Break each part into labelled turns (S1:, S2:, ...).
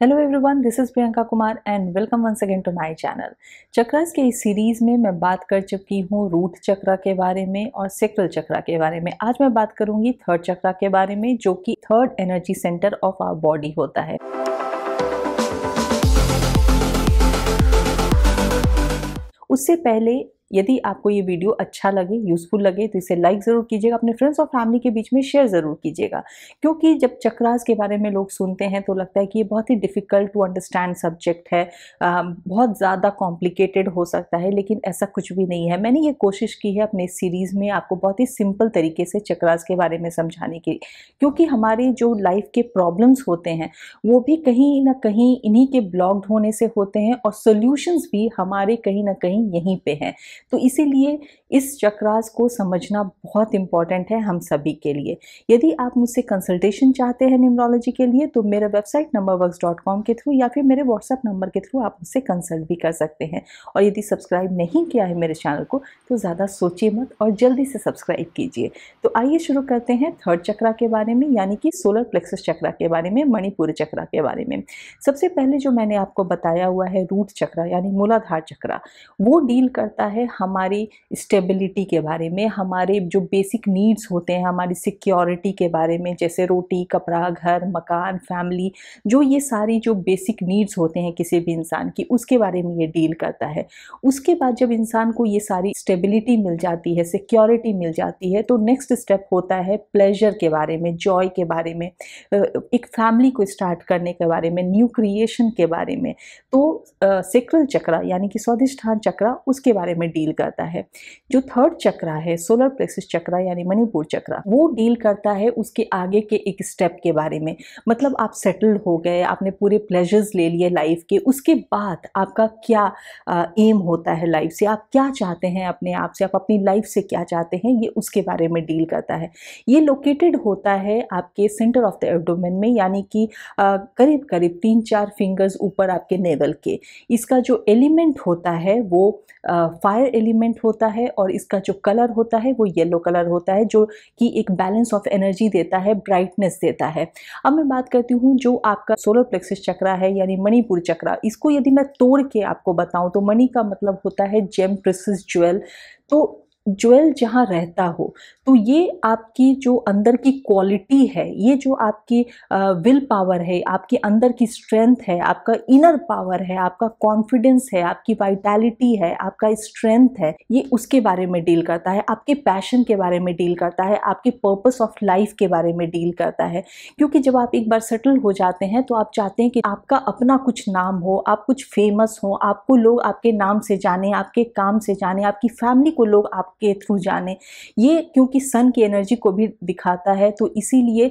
S1: Hello everyone, this is Priyanka Kumar and welcome once again to my channel. Chakras के इस series में मैं बात कर चुकी हूँ रूट चक्रा के बारे में और सेक्रल चक्रा के बारे में। आज मैं बात करूँगी थर्ड चक्रा के बारे में, जो कि third energy centre of our body होता है। उससे पहले यदि आपको ये वीडियो अच्छा लगे, यूज़फुल लगे, तो इसे लाइक ज़रूर कीजिएगा, अपने फ्रेंड्स और फैमिली के बीच में शेयर ज़रूर कीजिएगा। क्योंकि जब चक्रास के बारे में लोग सुनते हैं तो लगता है कि ये बहुत ही डिफ़िकल्ट टू अंडरस्टैंड सब्जेक्ट है, बहुत ज़्यादा कॉम्प्लिकेटेड हो सकता है, लेकिन ऐसा कुछ भी नहीं है। मैंने ये कोशिश की है अपने सीरीज़ में आपको बहुत ही सिंपल तरीके से चक्रास के बारे में समझाने की, क्योंकि हमारे जो लाइफ के प्रॉब्लम्स होते हैं वो भी कहीं ना कहीं इन्हीं के ब्लॉक्ड होने से होते हैं, और सॉल्यूशंस भी हमारे कहीं ना कहीं यहीं पे हैं। तो इसीलिए इस चक्रास को समझना बहुत इंपॉर्टेंट है हम सभी के लिए। यदि आप मुझसे कंसल्टेशन चाहते हैं न्यूमरोलॉजी के लिए, तो मेरे वेबसाइट numberworks.com के थ्रू या फिर मेरे व्हाट्सएप नंबर के थ्रू आप मुझसे कंसल्ट भी कर सकते हैं। और यदि सब्सक्राइब नहीं किया है मेरे चैनल को, तो ज़्यादा सोचिए मत और जल्दी से सब्सक्राइब कीजिए। तो आइए शुरू करते हैं थर्ड चक्रा के बारे में, यानी कि सोलर प्लेक्सस चक्रा के बारे में, मणिपुर चक्रा के बारे में। सबसे पहले जो मैंने आपको बताया हुआ है रूट चक्रा यानी मूलाधार चक्रा, वो डील करता है हमारी स्टेबिलिटी के बारे में, हमारे जो बेसिक नीड्स होते हैं, हमारी सिक्योरिटी के बारे में, जैसे रोटी, कपड़ा, घर, मकान, फैमिली, जो ये सारी जो बेसिक नीड्स होते हैं किसी भी इंसान की, उसके बारे में ये डील करता है। उसके बाद जब इंसान को ये सारी स्टेबिलिटी मिल जाती है, सिक्योरिटी मिल जाती है, तो नेक्स्ट स्टेप होता है प्लेजर के बारे में, जॉय के बारे में, एक फैमिली को स्टार्ट करने के बारे में, न्यू क्रिएशन के बारे में। तो सेक्रल चक्रा यानी कि स्वादिष्ठान चक्रा उसके बारे में डील करता है। जो थर्ड चक्रा है सोलर प्लेक्सस चक्रा यानी मणिपुर चक्रा, वो डील करता है उसके आगे के एक स्टेप के बारे में। मतलब आप सेटल्ड हो गए, आपने पूरे प्लेजर्स ले लिए लाइफ के, उसके बाद आपका क्या एम होता है लाइफ से, आप क्या चाहते हैं अपने आप से, आप अपनी लाइफ से क्या चाहते हैं, ये उसके बारे में डील करता है। ये लोकेटेड होता है आपके सेंटर ऑफ द एब्डोमेन में, यानी कि करीब करीब 3-4 फिंगर्स ऊपर आपके नेवल के। इसका जो एलिमेंट होता है वो फायर एलिमेंट होता है, और इसका जो कलर होता है वो येलो कलर होता है, जो कि एक बैलेंस ऑफ एनर्जी देता है, ब्राइटनेस देता है। अब मैं बात करती हूँ जो आपका सोलर प्लेक्सस चक्रा है यानी मणिपुर चक्रा, इसको यदि मैं तोड़ के आपको बताऊं तो मणि का मतलब होता है जेम, प्रेसियस ज्वेल। तो ज्वेल जहाँ रहता हो, तो ये आपकी जो अंदर की क्वालिटी है, ये जो आपकी विल पावर है, आपके अंदर की स्ट्रेंथ है, आपका इनर पावर है, आपका कॉन्फिडेंस है, आपकी वाइटैलिटी है, आपका स्ट्रेंथ है, ये उसके बारे में डील करता है। आपके पैशन के बारे में डील करता है, आपके पर्पस ऑफ लाइफ के बारे में डील करता है। क्योंकि जब आप एक बार सेटल हो जाते हैं तो आप चाहते हैं कि आपका अपना कुछ नाम हो, आप कुछ फेमस हो, आपको लोग आपके नाम से जाने, आपके काम से जाने, आपकी फैमिली को लोग के थ्रू जाने। ये क्योंकि सन की एनर्जी को भी दिखाता है, तो इसीलिए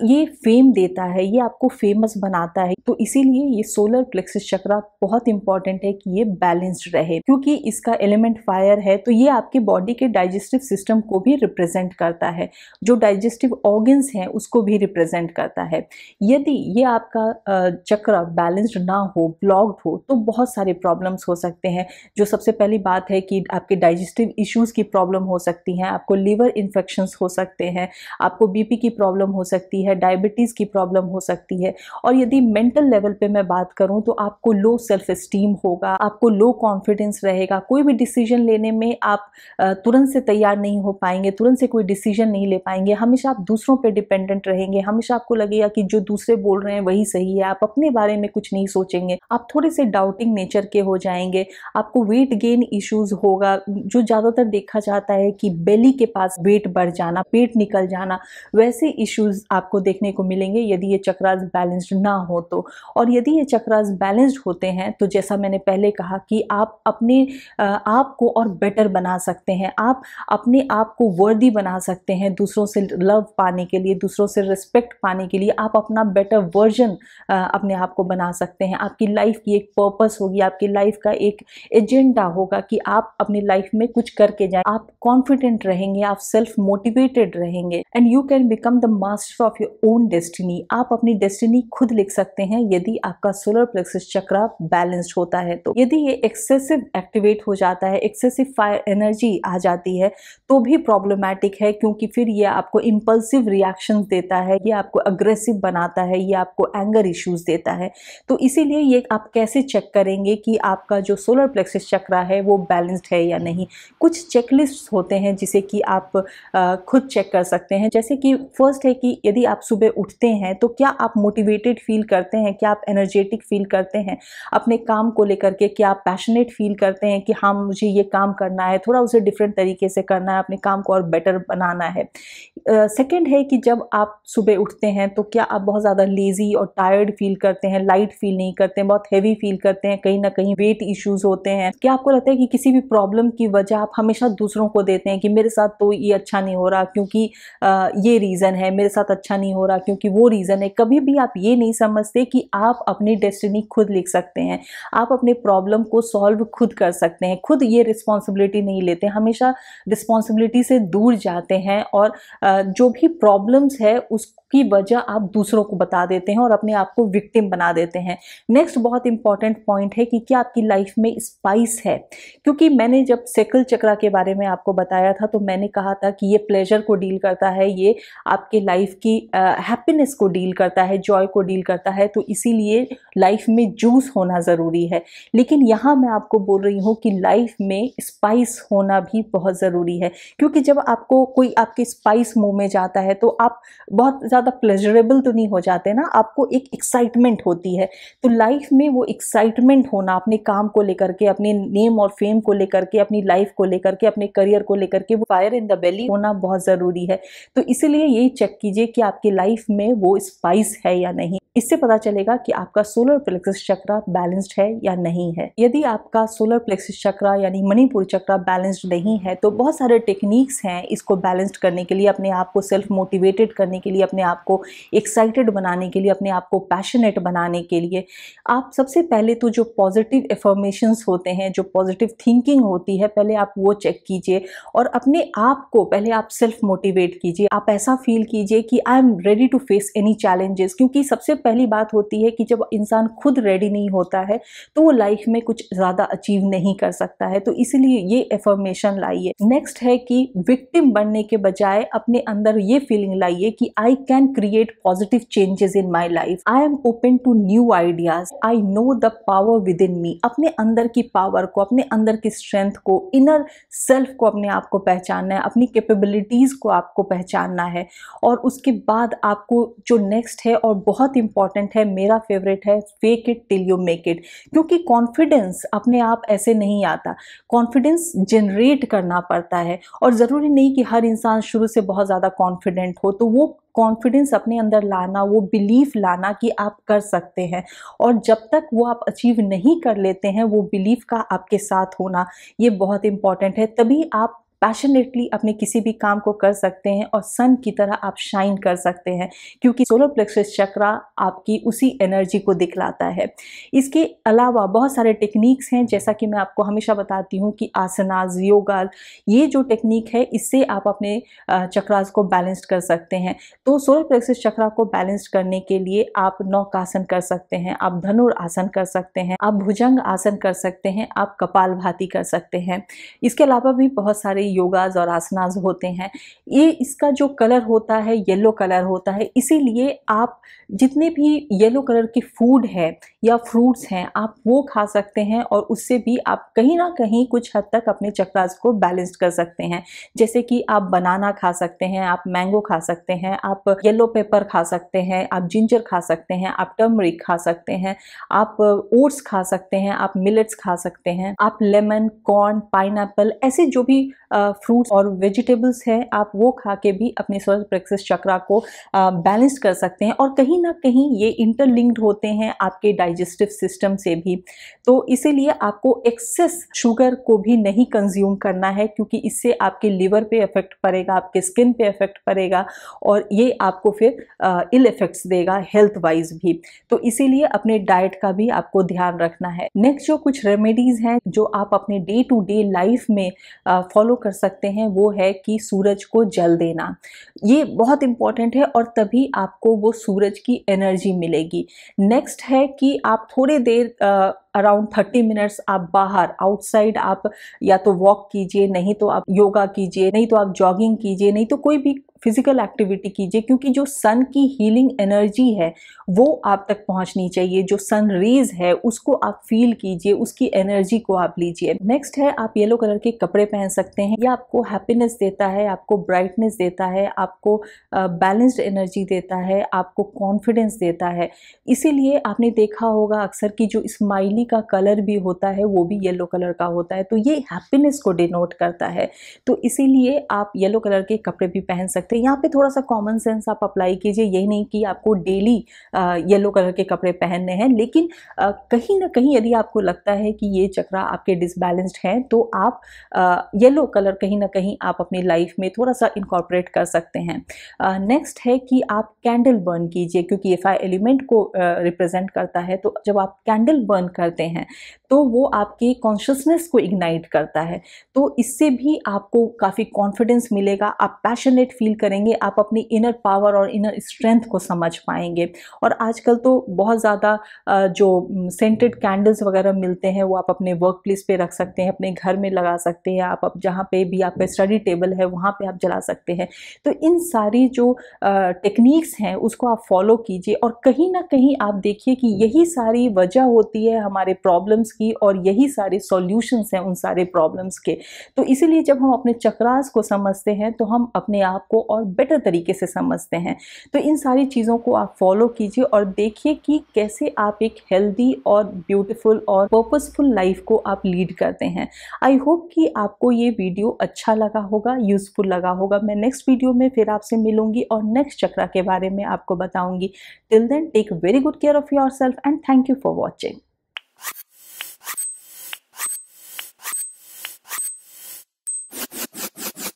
S1: ये फेम देता है, ये आपको फेमस बनाता है। तो इसीलिए ये सोलर प्लेक्सस चक्रा बहुत इंपॉर्टेंट है कि ये बैलेंस्ड रहे। क्योंकि इसका एलिमेंट फायर है, तो ये आपके बॉडी के डाइजेस्टिव सिस्टम को भी रिप्रेजेंट करता है, जो डाइजेस्टिव ऑर्गन्स हैं उसको भी रिप्रेजेंट करता है। यदि ये आपका चक्र बैलेंस्ड ना हो, ब्लॉक्ड हो, तो बहुत सारे प्रॉब्लम्स हो सकते हैं। जो सबसे पहली बात है कि आपके डाइजेस्टिव इश्यूज की प्रॉब्लम हो सकती हैं, आपको लिवर इन्फेक्शंस हो सकते हैं, आपको बीपी की प्रॉब्लम हो सकती है, डायबिटीज़ की प्रॉब्लम हो सकती है। और यदि मेंटल लेवल पे मैं बात करूं तो आपको लो सेल्फ एस्टीम होगा, आपको लो कॉन्फिडेंस रहेगा, कोई भी डिसीजन लेने में आप तुरंत से तैयार नहीं हो पाएंगे, तुरंत से कोई डिसीजन नहीं ले पाएंगे, हमेशा आप दूसरों पर डिपेंडेंट रहेंगे, हमेशा आपको लगेगा कि जो दूसरे बोल रहे हैं वही सही है, आप अपने बारे में कुछ नहीं सोचेंगे, आप थोड़े से डाउटिंग नेचर के हो जाएंगे, आपको वेट गेन इश्यूज होगा। जो ज़्यादातर देखा जाता है कि बेली के पास वेट बढ़ जाना, पेट निकल जाना, वैसे इश्यूज आपको देखने को मिलेंगे यदि ये चक्रास बैलेंस्ड ना हो तो। और यदि ये चक्रास बैलेंस्ड होते हैं तो जैसा मैंने पहले कहा कि आप अपने आप को और बेटर बना सकते हैं, आप अपने आप को वर्दी बना सकते हैं दूसरों से लव पाने के लिए, दूसरों से रिस्पेक्ट पाने के लिए। आप अपना बेटर वर्जन अपने आप को बना सकते हैं। आपकी लाइफ की एक पर्पस होगी, आपकी लाइफ का एक एजेंडा होगा कि आप अपनी लाइफ में कुछ करके जाएं, आप कॉन्फिडेंट रहेंगे, आप सेल्फ मोटिवेटेड रहेंगे and you can become the master of your own destiny. आप अपनी डेस्टिनी खुद लिख सकते हैं यदि आपका सोलर प्लेक्सस चक्रा बैलेंस्ड होता है। तो यदि ये एक्सेसिव एक्टिवेट हो जाता है, एक्सेसिव फायर एनर्जी आ जाती है, तो भी प्रॉब्लमैटिक है, क्योंकि फिर ये आपको इम्पल्सिव रिएक्शंस देता है, ये आपको अग्रेसिव बनाता है, ये आपको एंगर इश्यूज देता है। तो इसीलिए ये आप कैसे चेक करेंगे कि आपका जो सोलर प्लेक्सस चक्रा है वो बैलेंस्ड है या नहीं। कुछ चेकलिस्ट होते हैं जिसे कि आप खुद चेक कर सकते हैं। जैसे कि फर्स्ट है कि यदि आप सुबह उठते हैं तो क्या आप मोटिवेटेड फील करते हैं, क्या आप एनर्जेटिक फील करते हैं अपने काम को लेकर के, क्या आप पैशनेट फील करते हैं कि हाँ मुझे ये काम करना है, थोड़ा उसे डिफरेंट तरीके से करना है, अपने काम को और बेटर बनाना है। सेकंड है कि जब आप सुबह उठते हैं तो क्या आप बहुत ज़्यादा लेजी और टायर्ड फील करते हैं, लाइट फील नहीं करते हैं, बहुत हैवी फील करते हैं, कहीं ना कहीं वेट इश्यूज होते हैं। क्या आपको लगता है कि किसी भी प्रॉब्लम की वजह आप हमेशा दूसरों को देते हैं कि मेरे साथ तो ये अच्छा नहीं हो रहा क्योंकि ये रीज़न है, मेरे साथ अच्छा नहीं हो रहा क्योंकि वो रीज़न है। कभी भी आप ये नहीं समझते कि आप अपनी डेस्टिनी खुद लिख सकते हैं, आप अपने प्रॉब्लम को सॉल्व खुद कर सकते हैं, खुद ये रिस्पॉन्सिबिलिटी नहीं लेते, हमेशा रिस्पॉन्सिबिलिटी से दूर जाते हैं और जो भी प्रॉब्लम्स है उसकी वजह आप दूसरों को बता देते हैं और अपने आप को विक्टिम बना देते हैं। नेक्स्ट बहुत इंपॉर्टेंट पॉइंट है कि क्या आपकी लाइफ में स्पाइस है, क्योंकि मैंने जब सेकल चक्रा के बारे में आपको बताया था तो मैंने कहा था कि ये प्लेजर को डील करता है, ये आपके लाइफ की हैप्पीनेस को डील करता है, जॉय को डील करता है, तो इसीलिए लाइफ में जूस होना ज़रूरी है। लेकिन यहाँ मैं आपको बोल रही हूँ कि लाइफ में स्पाइस होना भी बहुत ज़रूरी है, क्योंकि जब आपको कोई आपके स्पाइस मुंह में जाता है तो आप बहुत ज़्यादा प्लेजरेबल तो नहीं हो जाते ना, आपको एक एक्साइटमेंट होती है। तो लाइफ में वो एक्साइटमेंट होना अपने काम को लेकर के, अपने नेम और फेम को लेकर के, अपनी लाइफ को लेकर के, अपने करियर को लेकर के, वो फायर इन द बेली होना बहुत ज़रूरी है। तो इसीलिए यही चेक कीजिए कि आपकी लाइफ में वो स्पाइस है या नहीं। इससे पता चलेगा कि आपका सोलर प्लेक्सस चक्रा बैलेंस्ड है या नहीं है। यदि आपका सोलर प्लेक्सस चक्रा यानी मणिपुर चक्रा बैलेंस्ड नहीं है तो बहुत सारे टेक्निक्स हैं इसको बैलेंस्ड करने के लिए, अपने आप को सेल्फ मोटिवेटेड करने के लिए, अपने आप को एक्साइटेड बनाने के लिए, अपने आप को पैशनेट बनाने के लिए। आप सबसे पहले तो जो पॉजिटिव एफर्मेशंस होते हैं, जो पॉजिटिव थिंकिंग होती है, पहले आप वो चेक कीजिए और अपने आप को पहले आप सेल्फ मोटिवेट कीजिए। आप ऐसा फील कीजिए कि I am ready to face any challenges, क्योंकि सबसे पहली बात होती है कि जब इंसान खुद रेडी नहीं होता है तो वो लाइफ में कुछ ज़्यादा अचीव नहीं कर सकता है। तो इसीलिए ये एफर्मेशन लाइए। नेक्स्ट है कि विक्टिम बनने के बजाय अपने अंदर ये फीलिंग लाइए कि I can create positive changes in my life, I am open to new ideas, I know the power within me. अपने अंदर की पावर को, अपने अंदर की स्ट्रेंथ को, इनर सेल्फ को अपने आप को पहचानना है, अपनी कैपेबिलिटीज को आपको पहचानना है। और उसके बाद आपको जो नेक्स्ट है और बहुत इंपॉर्टेंट है, मेरा फेवरेट है, fake it till you make it. क्योंकि कॉन्फिडेंस अपने आप ऐसे नहीं आता, कॉन्फिडेंस जनरेट करना पड़ता है। और ज़रूरी नहीं कि हर इंसान शुरू से बहुत ज़्यादा कॉन्फिडेंट हो, तो वो कॉन्फिडेंस अपने अंदर लाना, वो बिलीफ लाना कि आप कर सकते हैं, और जब तक वो आप अचीव नहीं कर लेते हैं, वो बिलीफ का आपके साथ होना ये बहुत इंपॉर्टेंट है। तभी आप पैशनेटली अपने किसी भी काम को कर सकते हैं और सन की तरह आप शाइन कर सकते हैं, क्योंकि सोलर प्लेक्सस चक्रा आपकी उसी एनर्जी को दिखलाता है। इसके अलावा बहुत सारे टेक्निक्स हैं, जैसा कि मैं आपको हमेशा बताती हूँ कि आसनास, योगा, ये जो टेक्निक है इससे आप अपने चक्रास को बैलेंस्ड कर सकते हैं। तो सोलर प्लेक्सस चक्रा को बैलेंस्ड करने के लिए आप नौकासन कर सकते हैं, आप धनुरासन कर सकते हैं, आप भुजंग आसन कर सकते हैं, आप कपालभाति कर सकते हैं। इसके अलावा भी बहुत सारे योगाज और आसनास होते हैं। ये इसका जो कलर होता है येलो कलर होता है, इसीलिए आप जितने भी येलो कलर की फूड है या फ्रूट्स हैं आप वो खा सकते हैं और उससे भी आप कहीं ना कहीं कुछ हद तक अपने चक्रास को बैलेंस कर सकते हैं। जैसे कि आप बनाना खा सकते हैं, आप मैंगो खा सकते हैं, आप येलो पेपर खा सकते हैं, आप जिंजर खा सकते हैं, आप टर्मरिक खा सकते हैं, आप ओट्स खा सकते हैं, आप मिलेट्स खा सकते हैं, आप लेमन, कॉर्न, पाइनएप्पल, ऐसे जो भी फ्रूट्स और वेजिटेबल्स हैं आप वो खा के भी अपने सोलर प्लेक्सस चक्रा को बैलेंस कर सकते हैं। और कहीं ना कहीं ये इंटरलिंक्ड होते हैं आपके डाइजेस्टिव सिस्टम से भी। तो इसीलिए आपको एक्सेस शुगर को भी नहीं कंज्यूम करना है, क्योंकि इससे आपके लिवर पे इफेक्ट पड़ेगा, आपके स्किन पे इफेक्ट पड़ेगा और ये आपको फिर इल इफेक्ट्स देगा हेल्थ वाइज भी। तो इसीलिए अपने डाइट का भी आपको ध्यान रखना है। नेक्स्ट जो कुछ रेमेडीज हैं जो आप अपने डे टू डे लाइफ में फॉलो कर सकते हैं वो है कि सूरज को जल देना। ये बहुत इंपॉर्टेंट है और तभी आपको वो सूरज की एनर्जी मिलेगी। नेक्स्ट है कि आप थोड़ी देर अराउंड 30 मिनट्स आप बाहर आउटसाइड आप या तो वॉक कीजिए, नहीं तो आप योगा कीजिए, नहीं तो आप जॉगिंग कीजिए, नहीं तो कोई भी फिजिकल एक्टिविटी कीजिए, क्योंकि जो सन की हीलिंग एनर्जी है वो आप तक पहुंचनी चाहिए। जो सन रेज है उसको आप फील कीजिए, उसकी एनर्जी को आप लीजिए। नेक्स्ट है आप येलो कलर के कपड़े पहन सकते हैं। ये आपको हैप्पीनेस देता है, आपको ब्राइटनेस देता है, आपको बैलेंस्ड एनर्जी देता है, आपको कॉन्फिडेंस देता है। इसीलिए आपने देखा होगा अक्सर कि जो स्माइली का कलर भी होता है वो भी येलो कलर का होता है, तो ये हैप्पीनेस को डिनोट करता है। तो इसीलिए आप येलो कलर के कपड़े भी पहन सकते हैं। यहाँ पे थोड़ा सा कॉमन सेंस आप अप्लाई कीजिए, यही नहीं कि आपको डेली येलो कलर के कपड़े पहनने हैं, लेकिन कहीं ना कहीं यदि आपको लगता है कि ये चक्रा आपके डिसबैलेंस्ड हैं तो आप येलो कलर कहीं ना कहीं आप अपनी लाइफ में थोड़ा सा इनकॉर्पोरेट कर सकते हैं। नेक्स्ट है कि आप कैंडल बर्न कीजिए, क्योंकि ये फायर एलिमेंट को रिप्रेजेंट करता है। तो जब आप कैंडल बर्न करते हैं तो वो आपके कॉन्शियसनेस को इग्नाइट करता है, तो इससे भी आपको काफ़ी कॉन्फिडेंस मिलेगा, आप पैशनेट फील करेंगे, आप अपनी इनर पावर और इनर स्ट्रेंथ को समझ पाएंगे। और आजकल तो बहुत ज़्यादा जो सेंटेड कैंडल्स वगैरह मिलते हैं वो आप अपने वर्क प्लेस पे रख सकते हैं, अपने घर में लगा सकते हैं, आप जहाँ पे भी आपका स्टडी टेबल है वहाँ पे आप जला सकते हैं। तो इन सारी जो टेक्निक्स हैं उसको आप फॉलो कीजिए, और कहीं ना कहीं आप देखिए कि यही सारी वजह होती है हमारे प्रॉब्लम्स की, और यही सारे सॉल्यूशंस हैं उन सारे प्रॉब्लम्स के। तो इसीलिए जब हम अपने चक्रास को समझते हैं तो हम अपने आप को और बेटर तरीके से समझते हैं। तो इन सारी चीज़ों को आप फॉलो कीजिए और देखिए कि कैसे आप एक हेल्दी और ब्यूटीफुल और पर्पसफुल लाइफ को आप लीड करते हैं। आई होप कि आपको ये वीडियो अच्छा लगा होगा, यूजफुल लगा होगा। मैं नेक्स्ट वीडियो में फिर आपसे मिलूंगी और नेक्स्ट चक्रा के बारे में आपको बताऊंगी। Till then take very good care of yourself and thank you for watching.